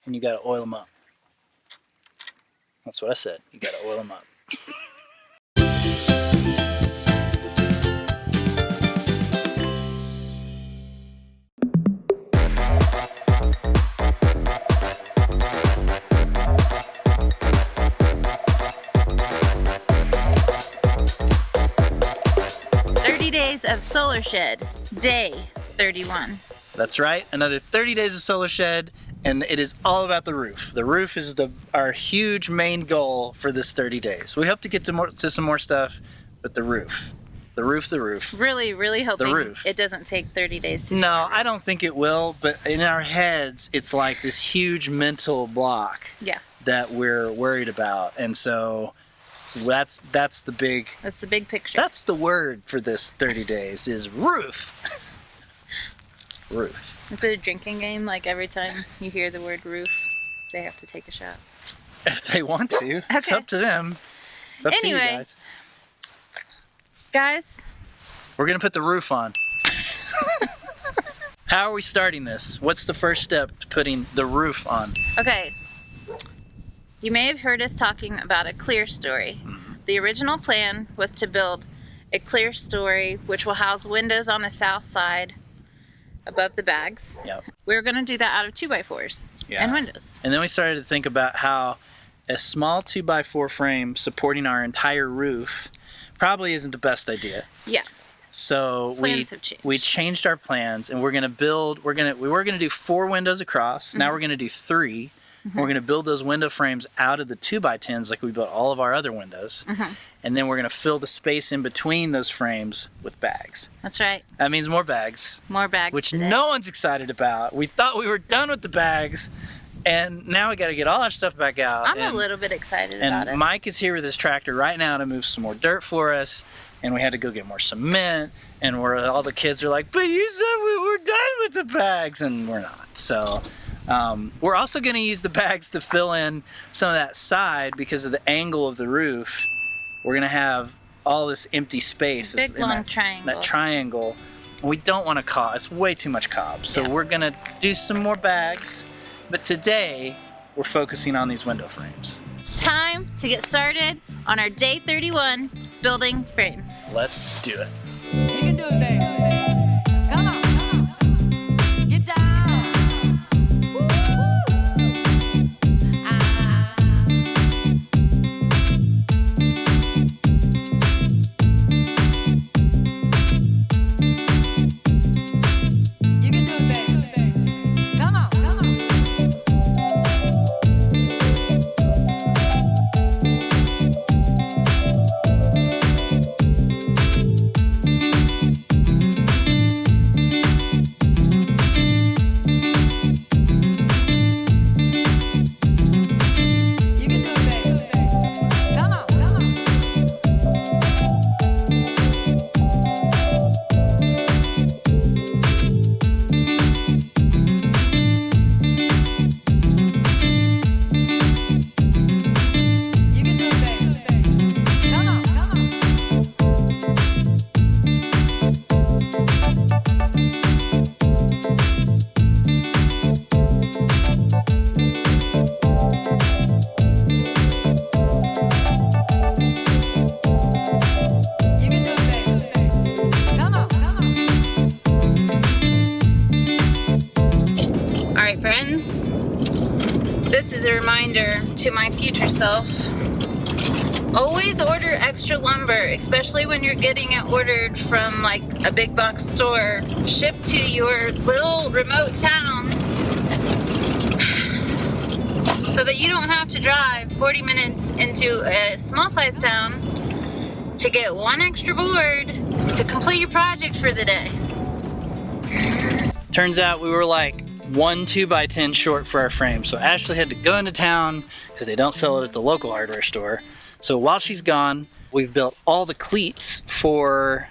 and you gotta oil them up. That's what I said. You gotta oil them up. Days of Solar Shed, day 31. That's right, another 30 days of Solar Shed, and it is all about the roof. The roof is our huge main goal for this 30 days. We hope to get to some more stuff, but the roof. Really, really hoping the roof. It doesn't take 30 days to do No, I don't think it will, but in our heads, it's like this huge mental block that we're worried about, and so that's the big picture. That's the word for this 30 days is roof. Roof. Is it a drinking game? Like every time you hear the word roof, they have to take a shot? If they want to. Okay. It's up to them. It's up to you guys. Guys. We're going to put the roof on. How are we starting this? What's the first step to putting the roof on? Okay. You may have heard us talking about a Clere story. The original plan was to build a Clere story which will house windows on the south side above the bags. Yep. We were going to do that out of 2x4s and windows. And then we started to think about how a small 2x4 frame supporting our entire roof probably isn't the best idea. Yeah. So we changed our plans, and we were going to do 4 windows across. Now we're going to do 3. We're going to build those window frames out of the 2x10s like we built all of our other windows. And then we're going to fill the space in between those frames with bags. That's right. That means more bags. More bags Which today. No one's excited about. We thought we were done with the bags, and now we got to get all our stuff back out. I'm a little bit excited about it. And Mike is here with his tractor right now to move some more dirt for us, and we had to go get more cement, and all the kids are like, but you said we were done with the bags, and we're not. So we're also going to use the bags to fill in some of that side because of the angle of the roof. We're going to have all this empty space. Big long triangle. That triangle. And we don't want to cob. It's way too much cob. So we're going to do some more bags. But today, we're focusing on these window frames. Time to get started on our day 31 building frames. Let's do it. You can do it, baby. Come on. Get down. Friends, this is a reminder to my future self. Always order extra lumber, especially when you're getting it ordered from like a big box store, shipped to your little remote town, so that you don't have to drive 40 minutes into a small size town to get one extra board to complete your project for the day. Turns out we were like 1 2x10 short for our frame, so Ashley had to go into town because they don't sell it at the local hardware store. So while she's gone, we've built all the cleats for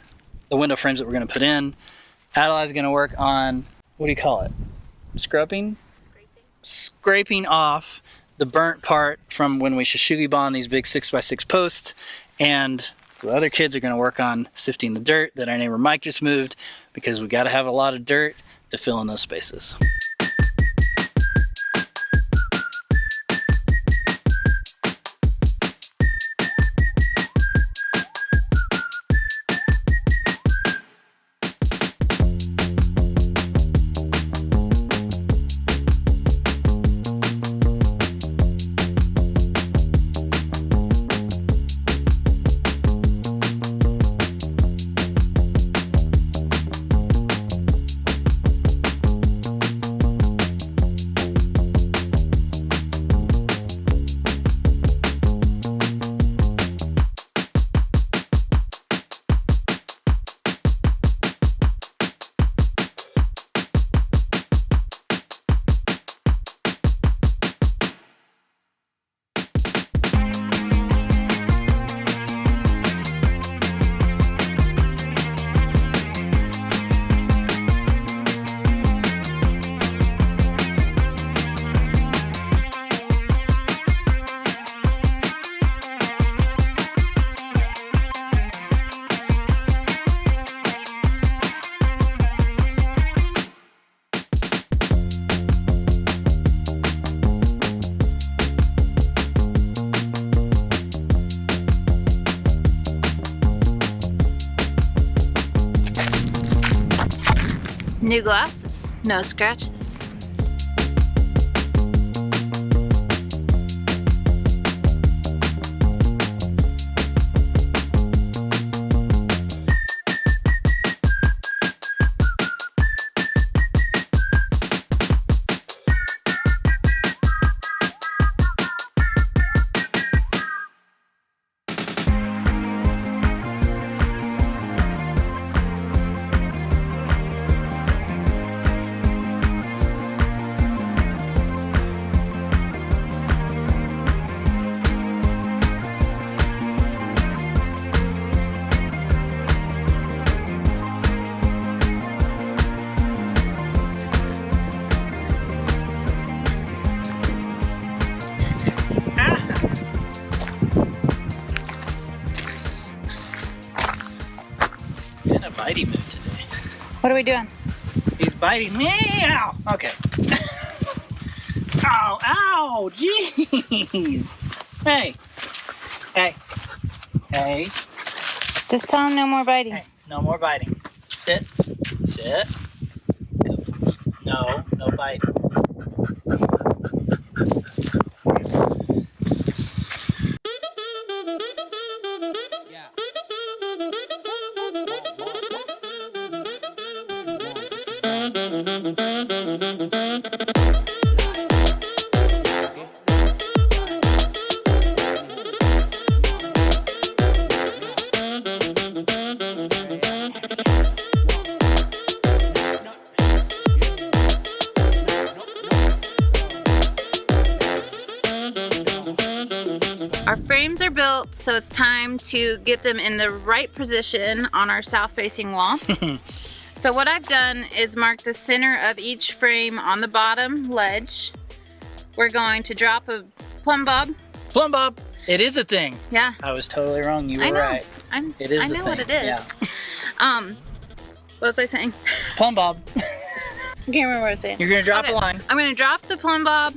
the window frames that we're going to put in. Adelaide's going to work on, what do you call it? Scraping off the burnt part from when we shushugi bond these big 6x6 posts, and the other kids are going to work on sifting the dirt that our neighbor Mike just moved, because we got to have a lot of dirt to fill in those spaces. New glasses, no scratches. He's in a bitey mood today. What are we doing? He's biting me. Ow! Okay. Ow! Ow! Jeez! Hey! Hey! Hey! Just tell him no more biting. Hey! No more biting. Sit. Sit. No. No biting. Our frames are built, so it's time to get them in the right position on our south-facing wall. So what I've done is mark the center of each frame on the bottom ledge. We're going to drop a plumb bob. Plumb bob. It is a thing. Yeah. I was totally wrong. You were I know. right. It is I know a thing. what it is. Yeah. What was I saying? Plumb bob. I can't remember what I was saying. You're gonna drop Okay, a line. I'm gonna drop the plumb bob.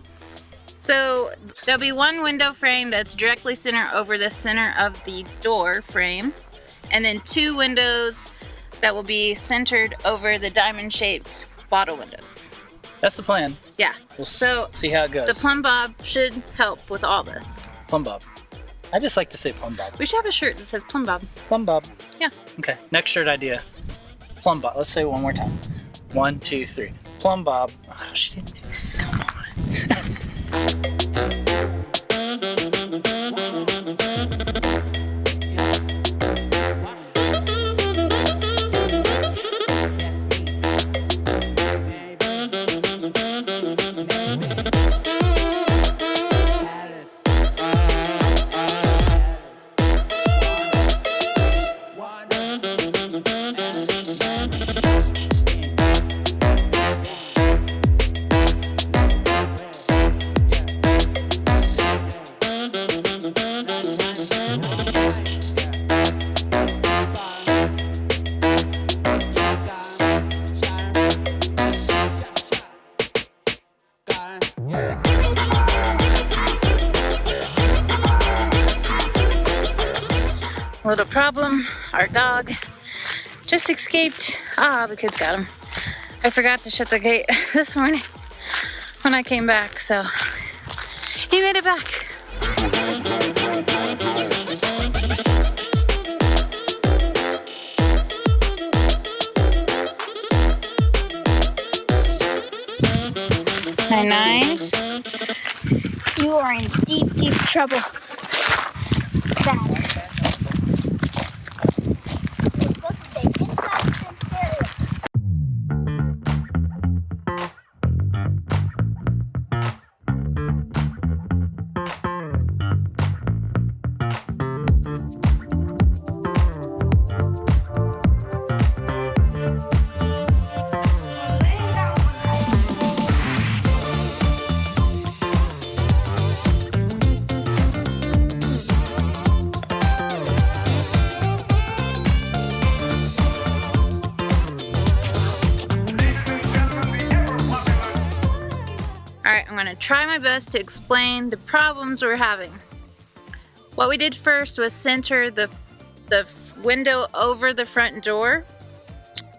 So there'll be one window frame that's directly center over the center of the door frame, and then two windows that will be centered over the diamond-shaped bottle windows. That's the plan. Yeah. We'll So see how it goes. the plumb bob should help with all this. Plumb bob. I just like to say plumb bob. We should have a shirt that says plumb bob. Plumb bob. Yeah. Okay. Next shirt idea. Plumb bob. Let's say it one more time. 1, 2, 3. Plumb bob. Oh, she didn't do it. Come on. Little problem, our dog just escaped. Ah, the kids got him. I forgot to shut the gate this morning when I came back, so he made it back. Nine. You are in deep, deep trouble. Bad. Alright, I'm going to try my best to explain the problems we're having. What we did first was center the window over the front door.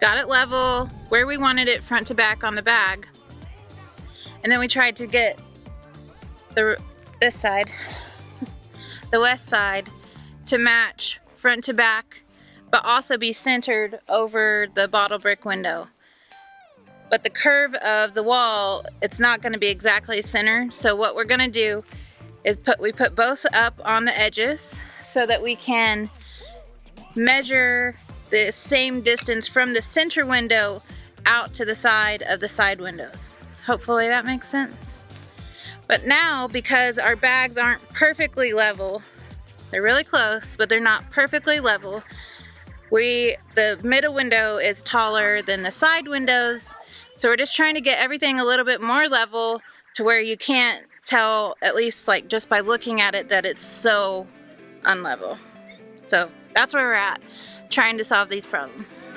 Got it level, where we wanted it front to back on the bag. And then we tried to get this side, the west side, to match front to back, but also be centered over the bottle brick window. But the curve of the wall, it's not going to be exactly center. So what we're going to do is we put both up on the edges so that we can measure the same distance from the center window out to the side of the side windows. Hopefully that makes sense. But now, because our bags aren't perfectly level, they're really close, but they're not perfectly level, the middle window is taller than the side windows. So we're just trying to get everything a little bit more level to where you can't tell, at least like just by looking at it, that it's so unlevel. So that's where we're at, trying to solve these problems.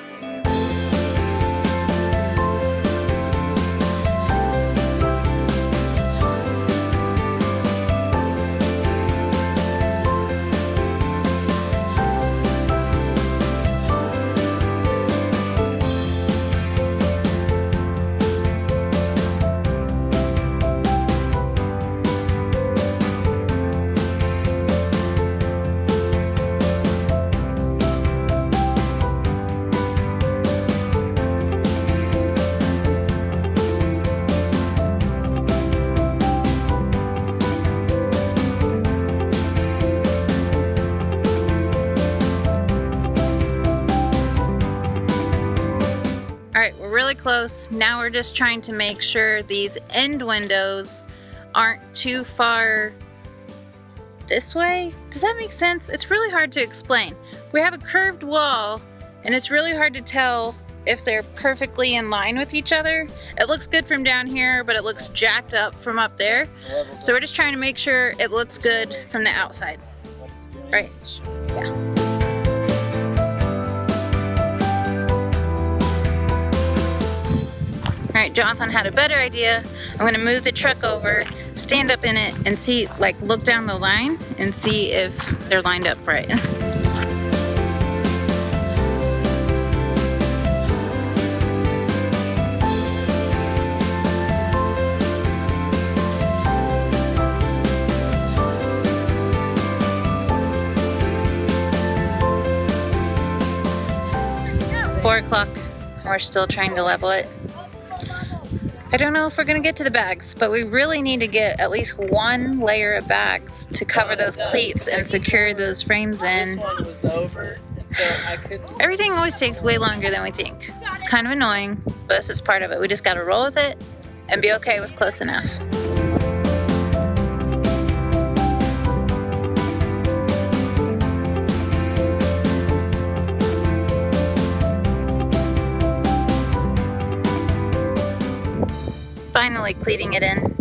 Really close. Now we're just trying to make sure these end windows aren't too far this way. Does that make sense? It's really hard to explain. We have a curved wall and it's really hard to tell if they're perfectly in line with each other. It looks good from down here, but it looks jacked up from up there. So we're just trying to make sure it looks good from the outside. Right? Yeah. All right, Jonathan had a better idea. I'm gonna move the truck over, stand up in it, and see, like, look down the line and see if they're lined up right. Four o'clock. We're still trying to level it. I don't know if we're gonna get to the bags, but we really need to get at least one layer of bags to cover those cleats and secure those frames in. This one was over, and so I couldn't. Everything always takes way longer than we think. It's kind of annoying, but this is part of it. We just gotta roll with it and be okay with close enough. Finally cleating it in.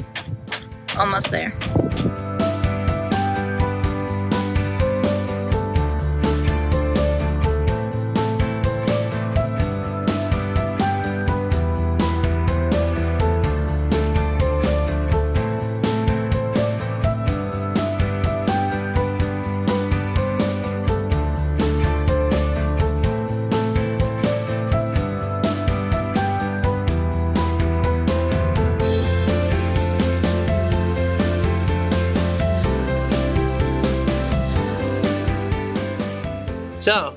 Almost there. So,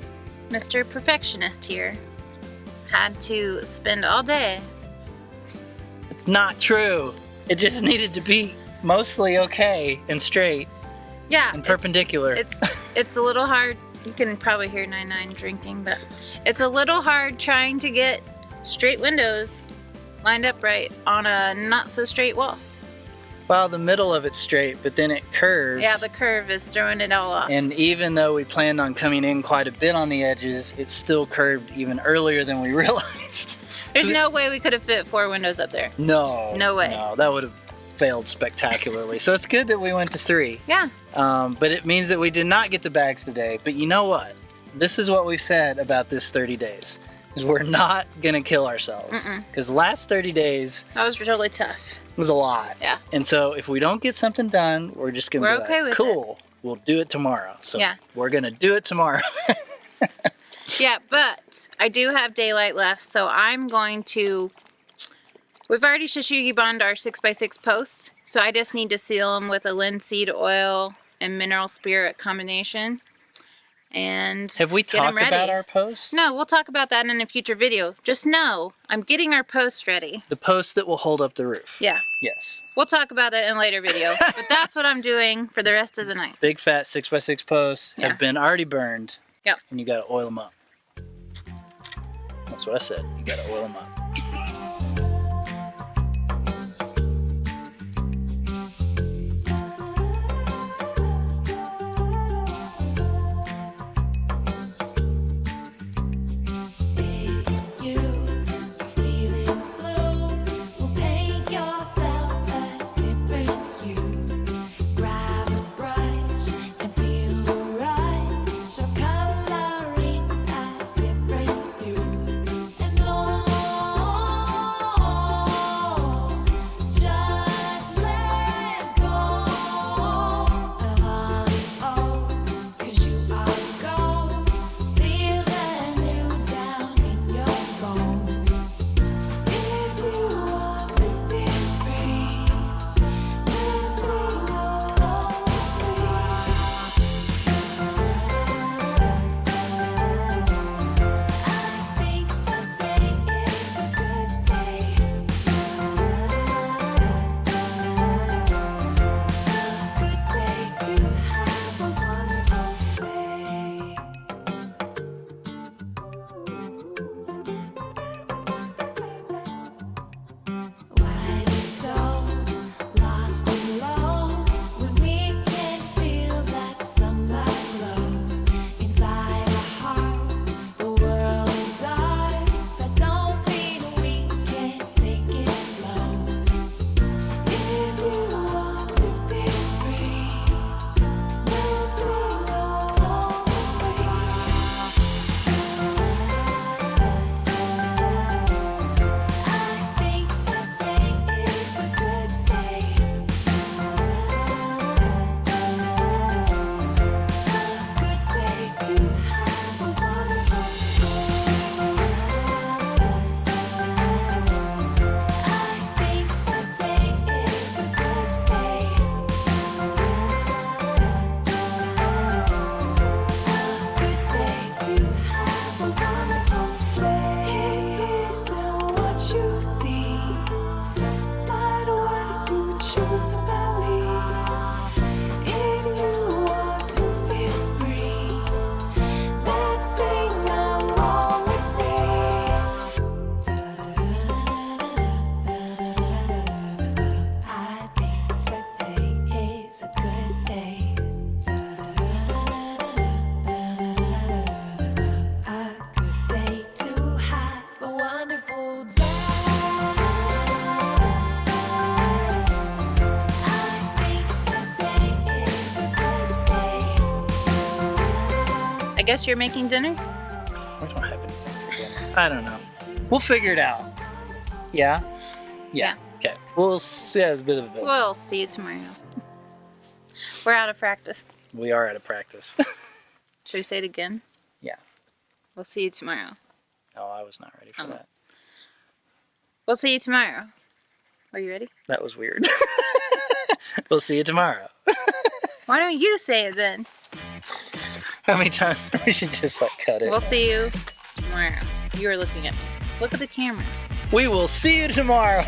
Mr. Perfectionist here had to spend all day. it's not true. It just needed to be mostly okay and straight Yeah, and perpendicular. It's a little hard. You can probably hear 99 drinking, but it's a little hard trying to get straight windows lined up right on a not so straight wall. Well, the middle of it's straight, but then it curves. Yeah, the curve is throwing it all off. And even though we planned on coming in quite a bit on the edges, it's still curved even earlier than we realized. There's no way we could have fit 4 windows up there. No. No way. No, that would have failed spectacularly. So it's good that we went to 3. Yeah. But it means that we did not get the bags today. But you know what? This is what we've said about this 30 days. Is we're not going to kill ourselves. Because last 30 days... That was really tough. was a lot. Yeah. And so if we don't get something done, we're just going to be okay like, with cool, we'll do it tomorrow. So Yeah. we're going to do it tomorrow. Yeah, but I do have daylight left, so I'm going to... We've already shishigi bond our 6x6 posts, so I just need to seal them with a linseed oil and mineral spirit combination. And Have we get 'em talked about ready. our posts? No, we'll talk about that in a future video. Just know, I'm getting our posts ready. The posts that will hold up the roof. Yeah. Yes. We'll talk about that in a later video. But that's what I'm doing for the rest of the night. Big fat 6x6 posts Yeah. have been already burned. Yep. And you gotta oil them up. That's what I said. You gotta oil them up. I guess you're making dinner? We don't have anything for dinner. I don't know. We'll figure it out. Yeah? Yeah. Okay. We'll see a bit of a bit. We'll see you tomorrow. We're out of practice. We are out of practice. Should we say it again? Yeah. We'll see you tomorrow. Oh, I was not ready for that. We'll see you tomorrow. Are you ready? That was weird. We'll see you tomorrow. Why don't you say it then? How many times? We should just like cut it. We'll see you tomorrow. You are looking at me. Look at the camera. We will see you tomorrow.